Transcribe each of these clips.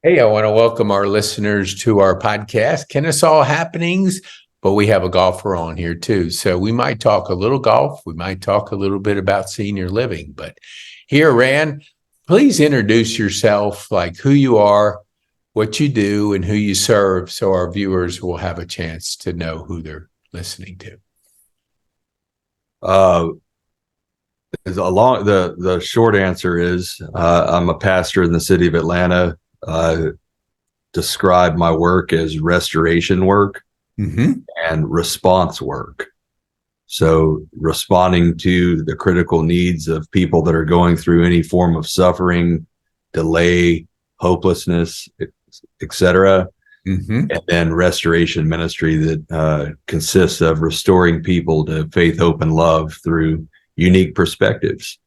Hey, I want to welcome our listeners to our podcast, Kennesaw Happenings, but we have a golfer on here too. So we might talk a little golf. We might talk a little bit about senior living. But here, Rand, please introduce yourself, like who you are, what you do, and who you serve, so our viewers will have a chance to know who they're listening to. The short answer is I'm a pastor in the city of Atlanta. Describe my work as restoration work and response work. So responding to the critical needs of people that are going through any form of suffering, delay, hopelessness, etc. And then restoration ministry that consists of restoring people to faith, hope, and love through unique perspectives.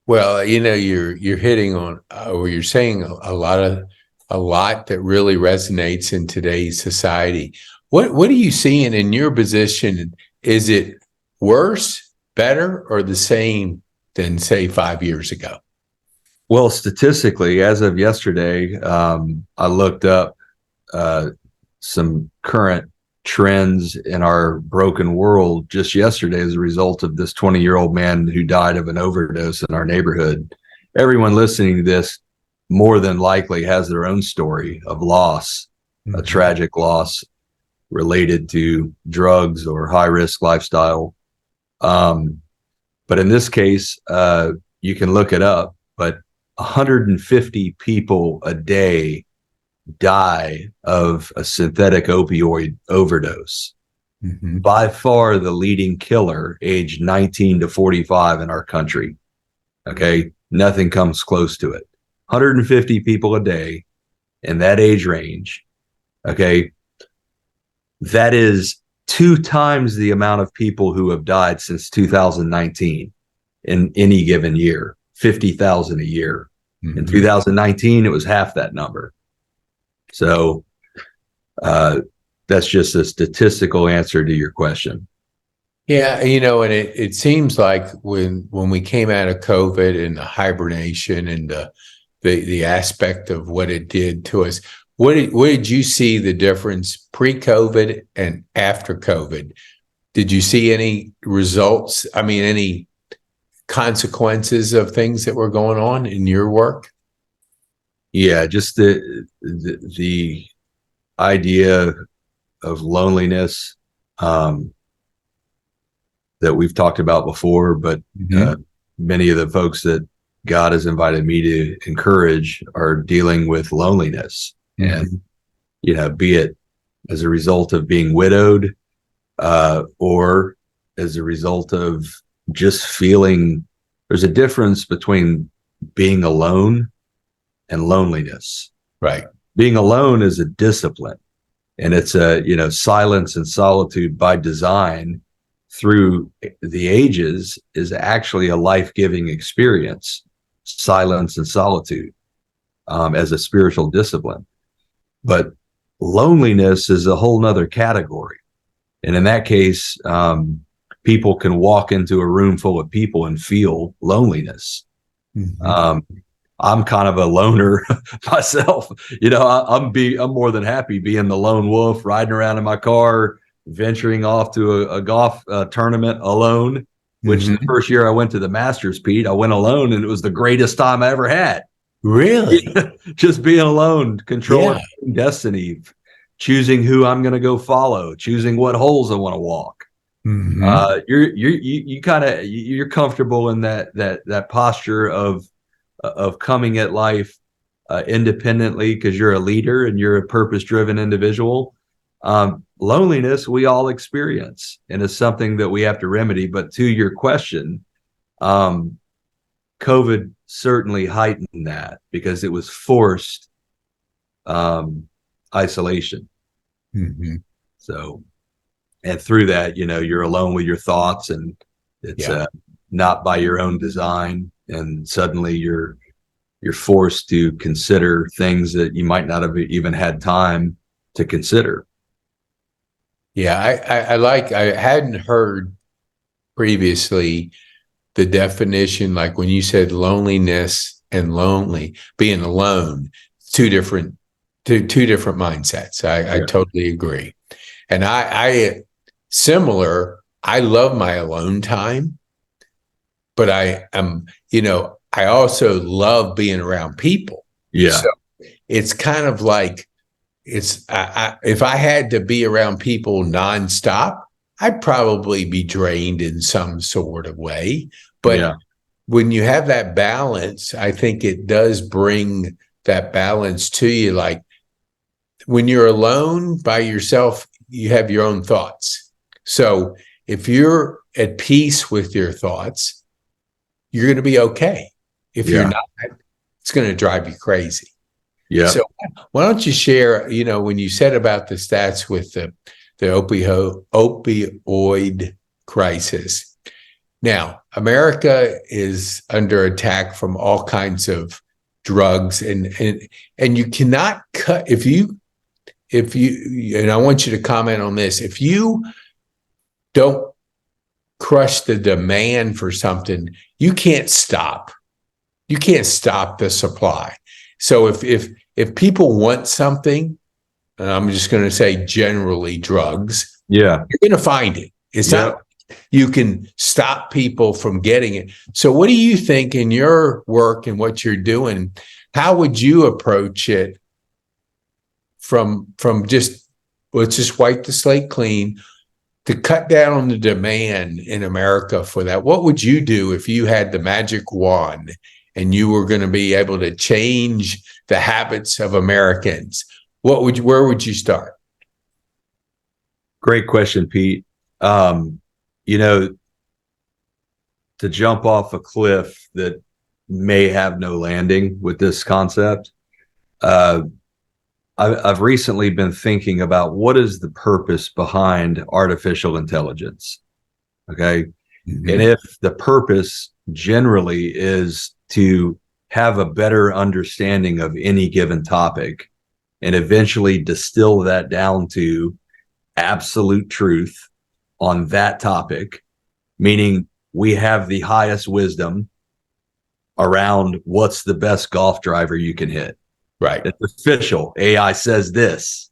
Well, you're hitting on, or you're saying a lot that really resonates in today's society. What are you seeing in your position? Is it worse, better, or the same than, say, 5 years ago? Well, statistically, as of yesterday, I looked up some current trends in our broken world just yesterday as a result of this 20-year-old man who died of an overdose in our neighborhood. Everyone listening to this more than likely has their own story of loss, a tragic loss related to drugs or high-risk lifestyle. But in this case, you can look it up, but 150 people a day die of a synthetic opioid overdose. By far the leading killer, aged 19 to 45 in our country. Okay. Nothing comes close to it. 150 people a day in that age range. Okay. That is 2 times the amount of people who have died since 2019 in any given year, 50,000 a year. In 2019, it was half that number. So that's just a statistical answer to your question. Yeah, and it seems like when we came out of COVID and the hibernation and the aspect of what it did to us, what did you see the difference pre-COVID and after COVID? Did you see any results? I mean, any consequences of things that were going on in your work? Yeah, just the idea of loneliness that we've talked about before, but many of the folks that God has invited me to encourage are dealing with loneliness, and be it as a result of being widowed, or as a result of just feeling. There's a difference between being alone and loneliness. Right. Being alone is a discipline, and it's silence and solitude by design through the ages is actually a life-giving experience. Silence and solitude as a spiritual discipline. But loneliness is a whole nother category. And in that case, people can walk into a room full of people and feel loneliness. I'm kind of a loner myself. I'm more than happy being the lone wolf, riding around in my car, venturing off to a golf tournament alone, which the first year I went to the Masters, Pete, I went alone, and it was the greatest time I ever had. Really? Just being alone, controlling destiny, choosing who I'm going to go follow, choosing what holes I want to walk. You're comfortable in that posture of coming at life independently because you're a leader and you're a purpose-driven individual. Loneliness we all experience, and it's something that we have to remedy. But to your question, COVID certainly heightened that because it was forced isolation. So, and through that, you're alone with your thoughts, and it's not by your own design. And suddenly you're forced to consider things that you might not have even had time to consider. Yeah, I hadn't heard previously the definition, like when you said loneliness and lonely, being alone. two different mindsets. I totally agree. And I similar, I love my alone time, but I am, I also love being around people. Yeah. So it's kind of like if I had to be around people nonstop, I'd probably be drained in some sort of way. But when you have that balance, I think it does bring that balance to you. Like when you're alone by yourself, you have your own thoughts. So if you're at peace with your thoughts, you're going to be okay. If you're not, it's going to drive you crazy. Yeah. So why don't you share, when you said about the stats with the opioid crisis. Now, America is under attack from all kinds of drugs, and you cannot cut if you and I want you to comment on this. If you don't crush the demand for something, you can't stop. You can't stop the supply. So if people want something, and I'm just going to say generally drugs, you're going to find it. It's not you can stop people from getting it. So what do you think in your work and what you're doing? How would you approach it from just, let's just wipe the slate clean to cut down on the demand in America for that? What would you do if you had the magic wand and you were going to be able to change the habits of Americans? Where would you start? Great question, Pete. To jump off a cliff that may have no landing with this concept, I've recently been thinking about what is the purpose behind artificial intelligence. Okay. Mm-hmm. And if the purpose generally is to have a better understanding of any given topic and eventually distill that down to absolute truth on that topic, meaning we have the highest wisdom around what's the best golf driver you can hit. Right. It's official. AI says this.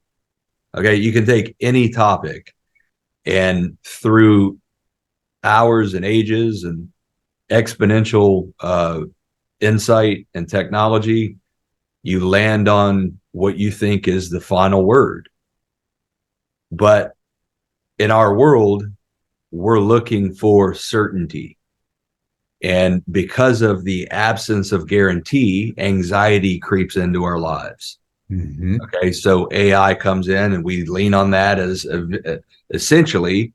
Okay. You can take any topic and through hours and ages and exponential insight and technology, you land on what you think is the final word. But in our world, we're looking for certainty. And because of the absence of guarantee, anxiety creeps into our lives. Mm-hmm. Okay, so AI comes in and we lean on that as essentially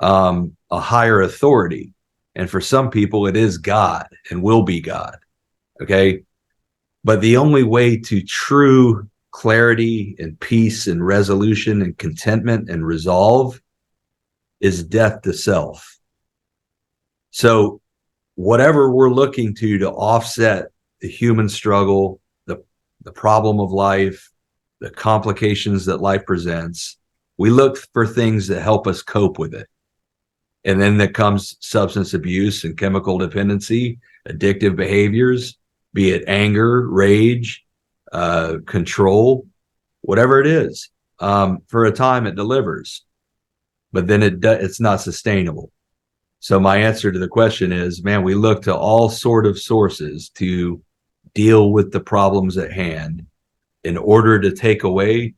a higher authority. And for some people, it is God and will be God. Okay, but the only way to true clarity and peace and resolution and contentment and resolve is death to self. So whatever we're looking to offset the human struggle, the problem of life, the complications that life presents, we look for things that help us cope with it. And then there comes substance abuse and chemical dependency, addictive behaviors, be it anger, rage, control, whatever it is. For a time it delivers, but then it's not sustainable. So my answer to the question is, man, we look to all sort of sources to deal with the problems at hand in order to take away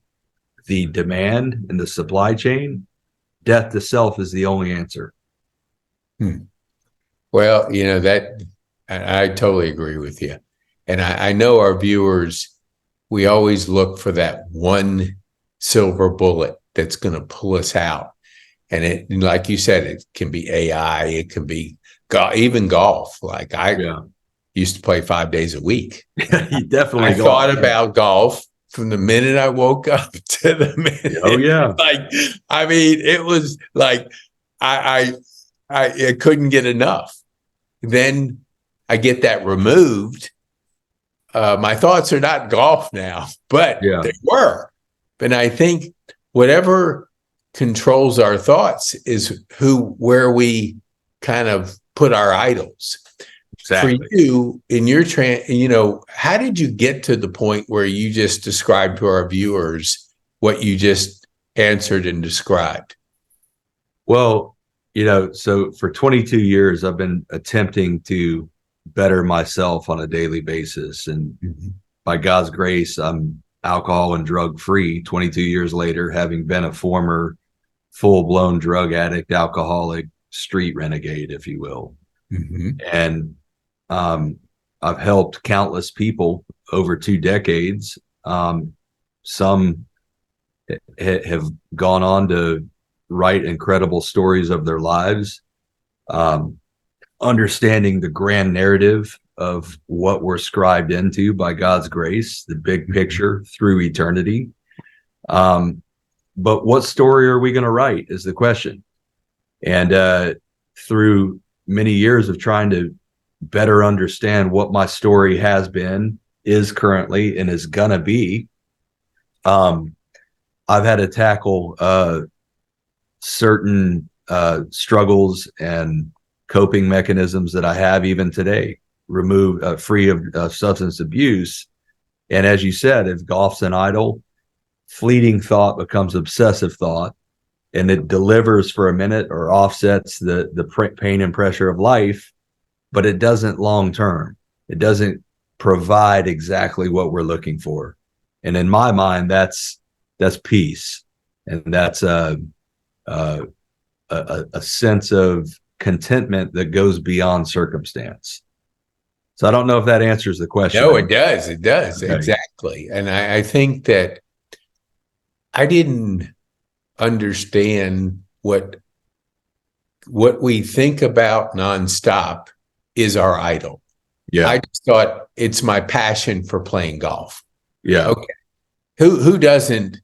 the demand in the supply chain. Death to self is the only answer. Well, that I totally agree with you. And I know our viewers, we always look for that one silver bullet that's going to pull us out. And it, like you said, it can be AI, it can be even golf. Like I used to play 5 days a week. You definitely I thought about golf from the minute I woke up to the minute. Oh yeah. It was like I couldn't get enough. Then I get that removed. My thoughts are not golf now, but they were. And I think whatever controls our thoughts is where we kind of put our idols. for Exactly. you in your how did you get to the point where you just described to our viewers what you just answered and described? Well, so for 22 years, I've been attempting to better myself on a daily basis. And Mhm. by God's grace, I'm alcohol and drug free 22 years later, having been a former full blown drug addict, alcoholic, street renegade, if you will. Mhm. And um, I've helped countless people over 2 decades. Some have gone on to write incredible stories of their lives, um, understanding the grand narrative of what we're scribed into by God's grace, the big picture through eternity. Um, but what story are we going to write is the question. And through many years of trying to better understand what my story has been, is currently, and is going to be, um, I've had to tackle certain struggles and coping mechanisms that I have even today, free of substance abuse. And as you said, if golf's an idol, fleeting thought becomes obsessive thought, and it delivers for a minute or offsets the pain and pressure of life, but it doesn't long term. It doesn't provide exactly what we're looking for. And in my mind, that's peace, and that's a, a sense of contentment that goes beyond circumstance. So I don't know if that answers the question. No, it does. It does. Okay. Exactly. And I think that I didn't understand what we think about nonstop is our idol. Yeah. I just thought it's my passion for playing golf. Yeah. Okay. Who doesn't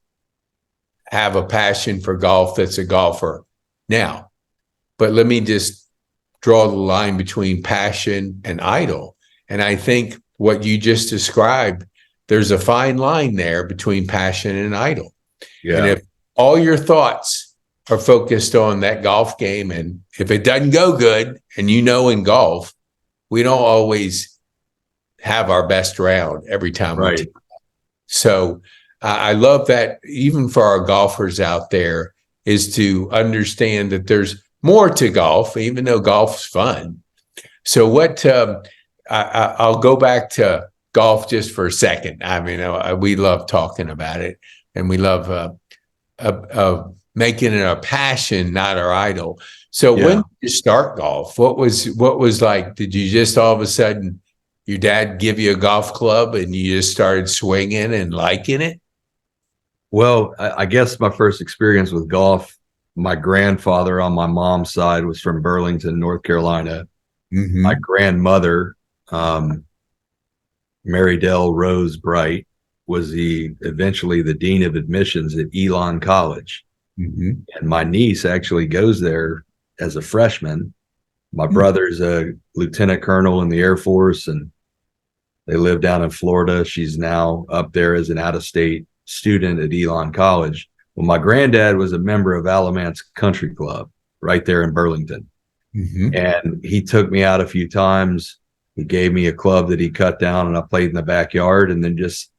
have a passion for golf that's a golfer now? But let me just draw the line between passion and idol. And I think what you just described, there's a fine line there between passion and idol. Yeah. And if all your thoughts are focused on that golf game, and if it doesn't go good, and in golf, we don't always have our best round every time we Right. take. So I love that, even for our golfers out there, is to understand that there's more to golf, even though golf's fun. So I'll go back to golf just for a second. I mean, we love talking about it, and we love making it a passion, not our idol. So when did you start golf? What was like? Did you just all of a sudden, your dad give you a golf club and you just started swinging and liking it? Well, I guess my first experience with golf, my grandfather on my mom's side was from Burlington, North Carolina. Mm-hmm. My grandmother, Mary Dell Rose Bright, was eventually the dean of admissions at Elon College. Mm-hmm. And my niece actually goes there as a freshman. My brother's a lieutenant colonel in the Air Force, and they live down in Florida. She's now up there as an out-of-state student at Elon College. Well, my granddad was a member of Alamance Country Club right there in Burlington. Mm-hmm. And he took me out a few times. He gave me a club that he cut down, and I played in the backyard, and then just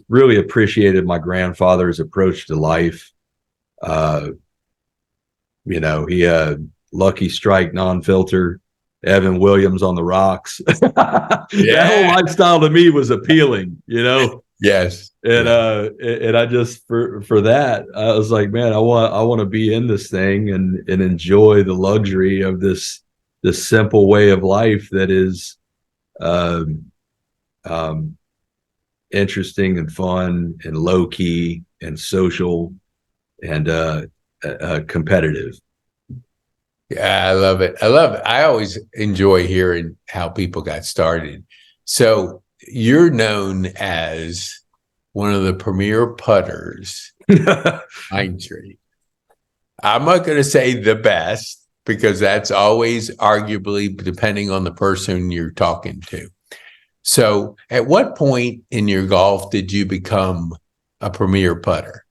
really appreciated my grandfather's approach to life. He Lucky Strike non-filter, Evan Williams on the rocks. That whole lifestyle to me was appealing, Yes. And and I just for that, I was like, man, I want to be in this thing and enjoy the luxury of this simple way of life that is interesting and fun and low key and social and competitive. Yeah, I love it. I love it. I always enjoy hearing how people got started. So you're known as one of the premier putters, Pine Tree. I'm not going to say the best, because that's always arguably depending on the person you're talking to. So at what point in your golf did you become a premier putter?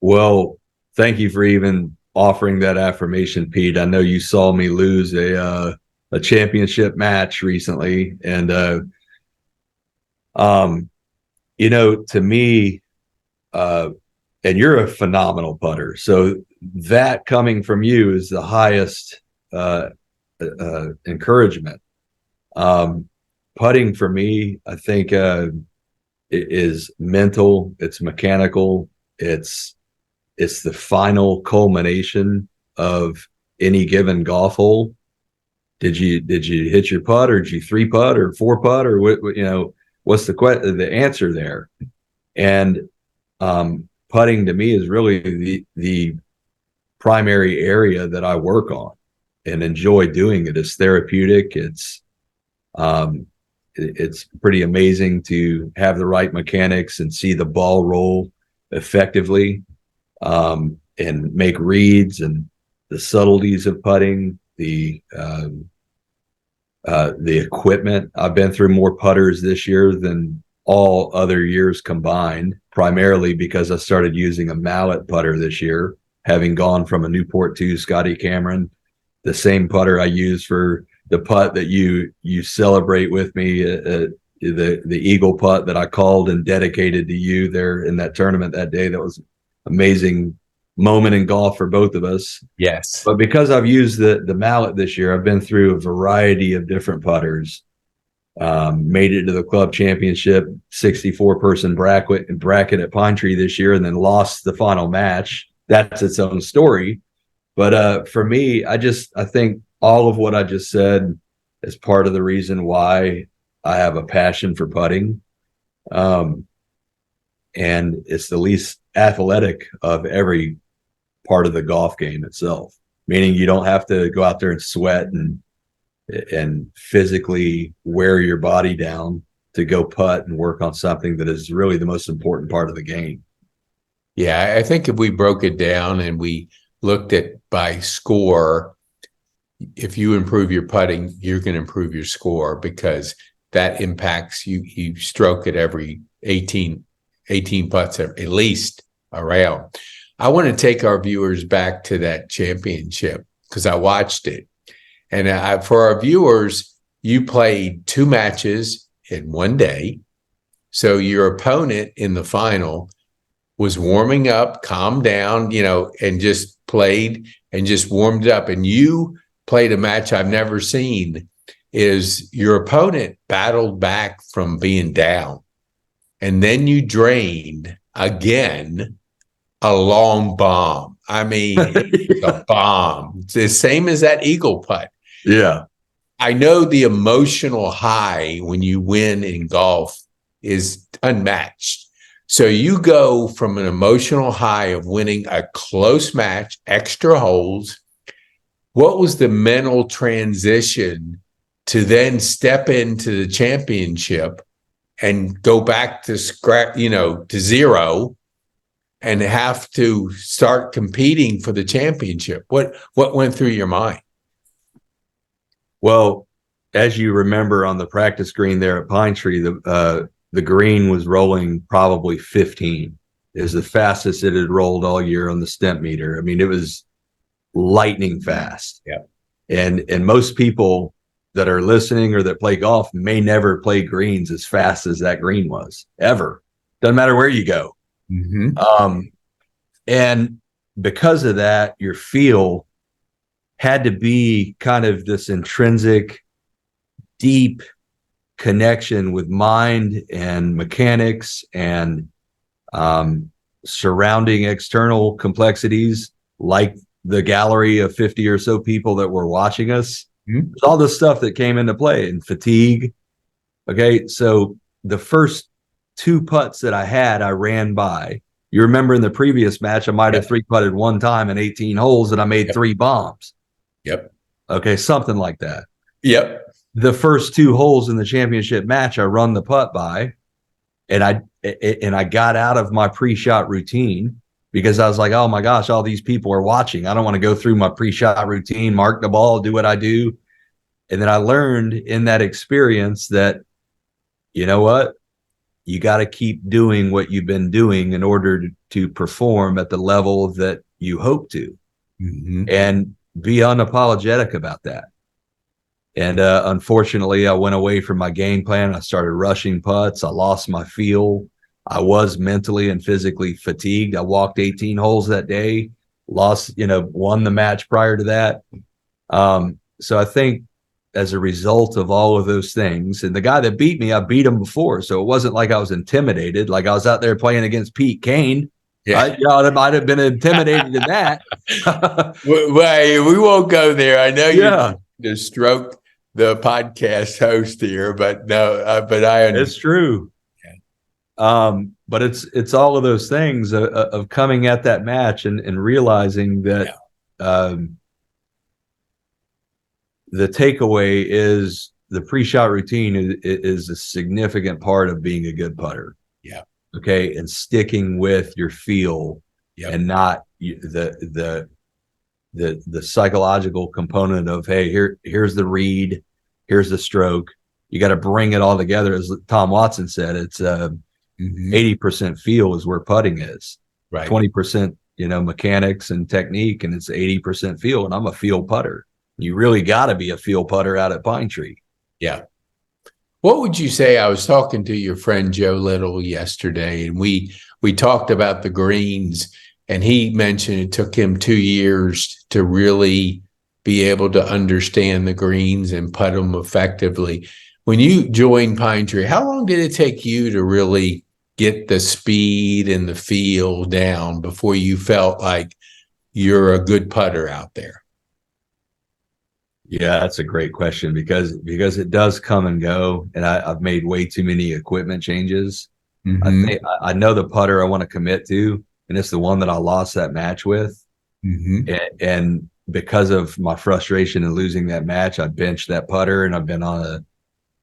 Well, thank you for even offering that affirmation, Pete. I know you saw me lose a championship match recently, and to me, and you're a phenomenal putter. So that coming from you is the highest encouragement. Putting for me, I think, is mental. It's mechanical. It's the final culmination of any given golf hole. Did you hit your putt, or did you 3-putt or 4-putt, or what's the answer there? And putting to me is really the primary area that I work on and enjoy doing it. It's therapeutic. It's pretty amazing to have the right mechanics and see the ball roll effectively, and make reads, and the subtleties of putting, the equipment. I've been through more putters this year than all other years combined, primarily because I started using a mallet putter this year, having gone from a Newport 2 Scotty Cameron, the same putter I use for the putt that you celebrate with me, the eagle putt that I called and dedicated to you there in that tournament that day. That was an amazing moment in golf for both of us. Yes. But because I've used the mallet this year, I've been through a variety of different putters. Made it to the club championship 64-person bracket at Pine Tree this year, and then lost the final match. That's its own story. But for me, I think all of what I just said is part of the reason why I have a passion for putting. And it's the least athletic of every part of the golf game itself, meaning you don't have to go out there and sweat and physically wear your body down to go putt and work on something that is really the most important part of the game. Yeah, I think if we broke it down and we looked at by score, if you improve your putting, you're going to improve your score, because that impacts you stroke it every 18 putts at least around. I want to take our viewers back to that championship because I watched it. And for our viewers, you played 2 matches in one day. So your opponent in the final was warming up, calmed down, and just played and just warmed up. And you played a match I've never seen. Is your opponent battled back from being down, and then you drained again a long bomb. I mean, a bomb. It's the same as that eagle putt. Yeah. I know the emotional high when you win in golf is unmatched. So you go from an emotional high of winning a close match, extra holes. What was the mental transition to then step into the championship and go back to scratch, to zero, and have to start competing for the championship? What went through your mind? Well, as you remember on the practice green there at Pine Tree, the green was rolling probably 15. It was the fastest it had rolled all year on the stent meter. I mean, it was lightning fast. Yeah. And most people that are listening or that play golf may never play greens as fast as that green was, ever. Doesn't matter where you go. Mm-hmm. And because of that, your feel had to be kind of this intrinsic, deep connection with mind and mechanics and surrounding external complexities, like the gallery of 50 or so people that were watching us. Mm-hmm. All the stuff that came into play, and fatigue. Okay, so the first 2 putts that I had, I ran by. You remember in the previous match, I might have 3-putted one time in 18 holes, and I made 3 bombs. Yep. Okay, something like that. Yep. The first 2 holes in the championship match, I run the putt by, and I got out of my pre-shot routine because I was like, oh my gosh, all these people are watching. I don't want to go through my pre-shot routine, mark the ball, do what I do. And then I learned in that experience that, you know what? You got to keep doing what you've been doing in order to perform at the level that you hope to. and be unapologetic about that. And unfortunately, I went away from my game plan. I started rushing putts. I lost my feel. I was mentally and physically fatigued. I walked 18 holes that day, won the match prior to that. So I think as a result of all of those things, and the guy that beat me, I beat him before. So it wasn't like I was intimidated. Like I was out there playing against Pete Kane. Yeah. I might have been intimidated in that. Well, we won't go there. I know you're to stroke the podcast host here, but no, but I understand. It's true. But it's all of those things of coming at that match and realizing that the takeaway is the pre-shot routine is a significant part of being a good putter. Yeah. Okay. And sticking with your feel and not the psychological component of, hey, here's the read, here's the stroke. You got to bring it all together. As Tom Watson said, it's 80% feel is where putting is. Right. 20%, mechanics and technique, and it's 80% feel. And I'm a feel putter. You really got to be a feel putter out at Pine Tree. Yeah. What would you say? I was talking to your friend Joe Little yesterday, and we talked about the greens, and he mentioned it took him 2 years to really be able to understand the greens and putt them effectively. When you joined Pine Tree, how long did it take you to really get the speed and the feel down before you felt like you're a good putter out there? Yeah, that's a great question because it does come and go, and I've made way too many equipment changes. I know the putter I want to commit to, and it's the one that I lost that match with. And because of my frustration in losing that match, I benched that putter, and I've been on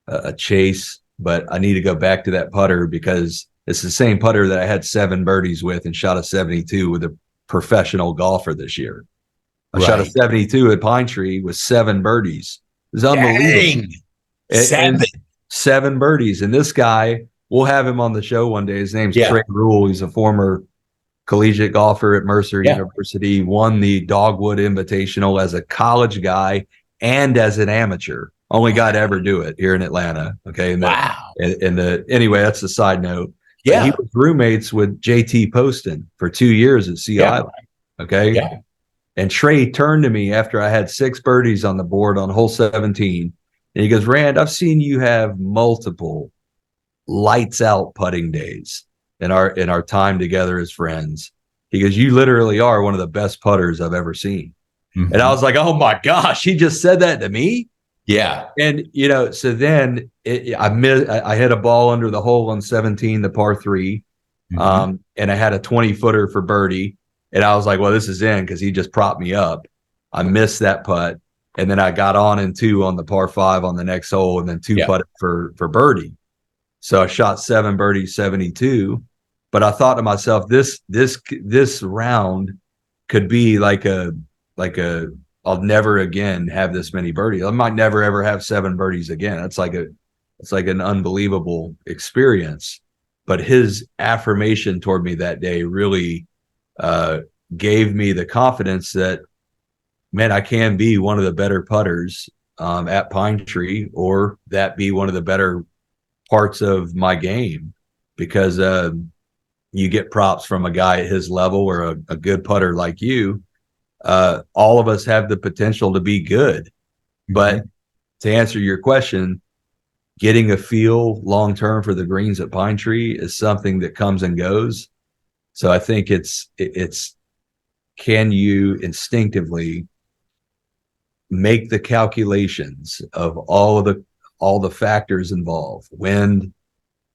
a chase. But I need to go back to that putter because it's the same putter that I had 7 birdies with and shot a 72 with a professional golfer this year. I shot a 72 at Pine Tree with 7 birdies. It was unbelievable. And 7 birdies. And this guy, we'll have him on the show one day. His name's Trey Rule. He's a former collegiate golfer at Mercer University, won the Dogwood Invitational as a college guy and as an amateur. Only guy to ever do it here in Atlanta. Okay. Anyway, that's a side note. Yeah. But he was roommates with JT Poston for 2 years at Sea Island. Okay. Yeah. And Trey turned to me after I had 6 birdies on the board on hole 17. And he goes, Rand, I've seen you have multiple lights out putting days in our time together as friends. He goes, you literally are one of the best putters I've ever seen. And I was like, oh my gosh, he just said that to me. Yeah. And, so then I hit a ball under the hole on 17, the par 3. And I had a 20-footer for birdie. And I was like, well, this is in because he just propped me up. I missed that putt. And then I got on in 2 on the par 5 on the next hole and then 2 putted for birdie. So I shot 7 birdies, 72. But I thought to myself, this round could be like a I'll never again have this many birdies. I might never ever have 7 birdies again. It's like an unbelievable experience. But his affirmation toward me that day really gave me the confidence that, man, I can be one of the better putters at Pine Tree, or that be one of the better parts of my game, because you get props from a guy at his level or a good putter like you. All of us have the potential to be good. But to answer your question, getting a feel long-term for the greens at Pine Tree is something that comes and goes. So I think it's can you instinctively make the calculations of all the factors involved: wind,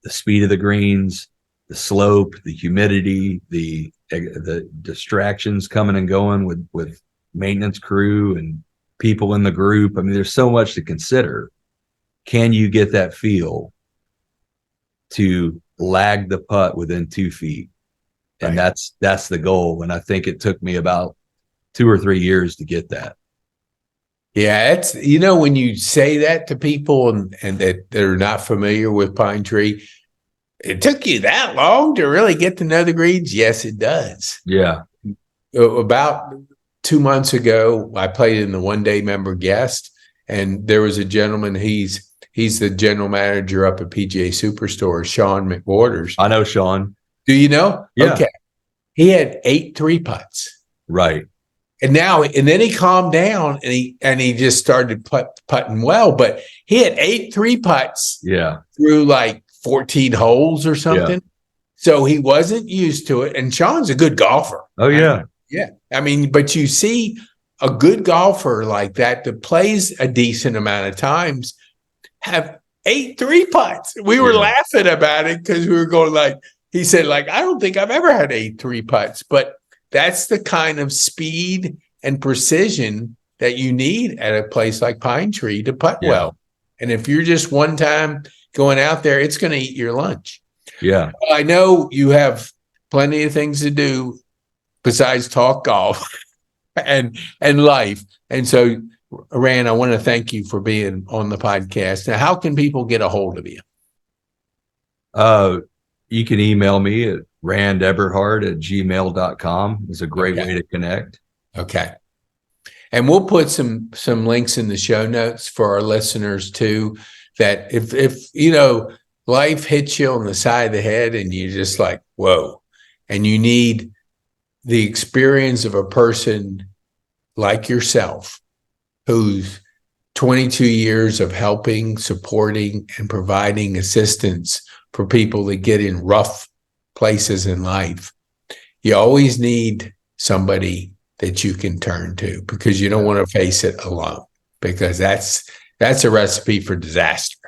the speed of the greens, the slope, the humidity, the distractions coming and going with maintenance crew and people in the group. I mean, there's so much to consider. Can you get that feel to lag the putt within 2 feet? And that's the goal. And I think it took me about 2 or 3 years to get that. Yeah, it's, when you say that to people and that they're not familiar with Pine Tree, it took you that long to really get to know the greens? Yes, it does. Yeah. About 2 months ago, I played in the one day member guest, and there was a gentleman. He's the general manager up at PGA Superstore, Sean McWaters. I know Sean. Do you know? Yeah. Okay. He had 8 3-putts. Right. And then he calmed down and he just started putting well, but he had 8 3-putts Yeah. through like 14 holes or something. Yeah. So he wasn't used to it. And Sean's a good golfer. Oh, yeah. Yeah. I mean, but you see a good golfer like that plays a decent amount of times have 8 3-putts. We were laughing about it because we were going like, he said, like, I don't think I've ever had 8 3-putts, but that's the kind of speed and precision that you need at a place like Pine Tree to putt well. And if you're just one time going out there, it's going to eat your lunch. Yeah. Well, I know you have plenty of things to do besides talk golf and life. And so, Rand, I want to thank you for being on the podcast. Now, how can people get a hold of you? You can email me at randeberhard@gmail.com. It's a great way to connect. Okay. And we'll put some links in the show notes for our listeners too, that if life hits you on the side of the head and you're just like, whoa, and you need the experience of a person like yourself, who's 22 years of helping, supporting, and providing assistance for people that get in rough places in life, you always need somebody that you can turn to, because you don't want to face it alone, because that's a recipe for disaster.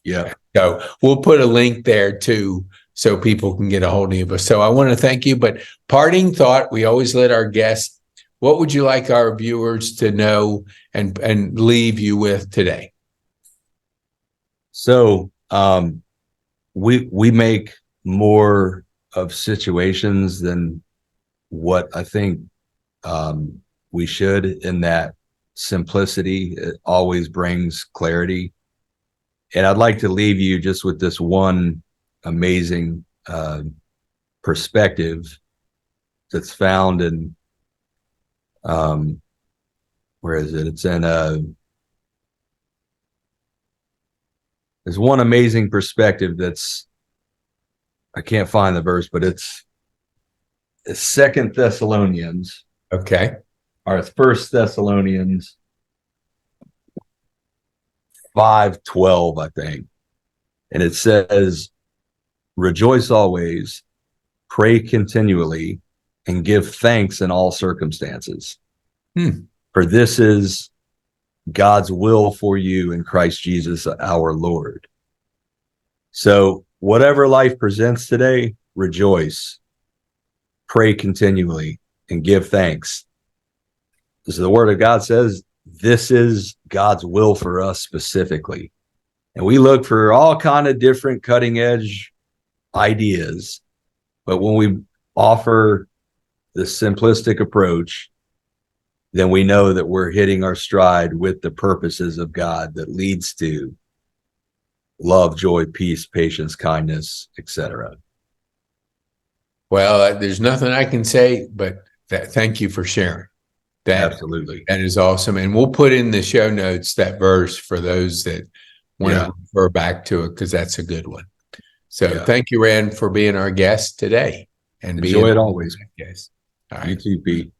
Yeah. So we'll put a link there too, so people can get a hold of us. So I want to thank you, but parting thought, we always let our guests, what would you like our viewers to know and leave you with today? So, we make more of situations than what I think we should, in that simplicity. It always brings clarity. And I'd like to leave you just with this one amazing perspective that's found in, where is it? It's in there's one amazing perspective that's, I can't find the verse, but it's 2 Thessalonians. Okay. Or it's 1 Thessalonians 5:12, I think. And it says, rejoice always, pray continually, and give thanks in all circumstances. For this is God's will for you in Christ Jesus, our Lord. So whatever life presents today, rejoice, pray continually, and give thanks. As the word of God says, this is God's will for us specifically. And we look for all kind of different cutting edge ideas. But when we offer the simplistic approach, then we know that we're hitting our stride with the purposes of God that leads to love, joy, peace, patience, kindness, etc. Well, there's nothing I can say, but thank you for sharing. Absolutely. That is awesome. And we'll put in the show notes that verse for those that want to refer back to it, because that's a good one. So thank you, Rand, for being our guest today. And enjoy it always. Yes. All right. You too, Pete.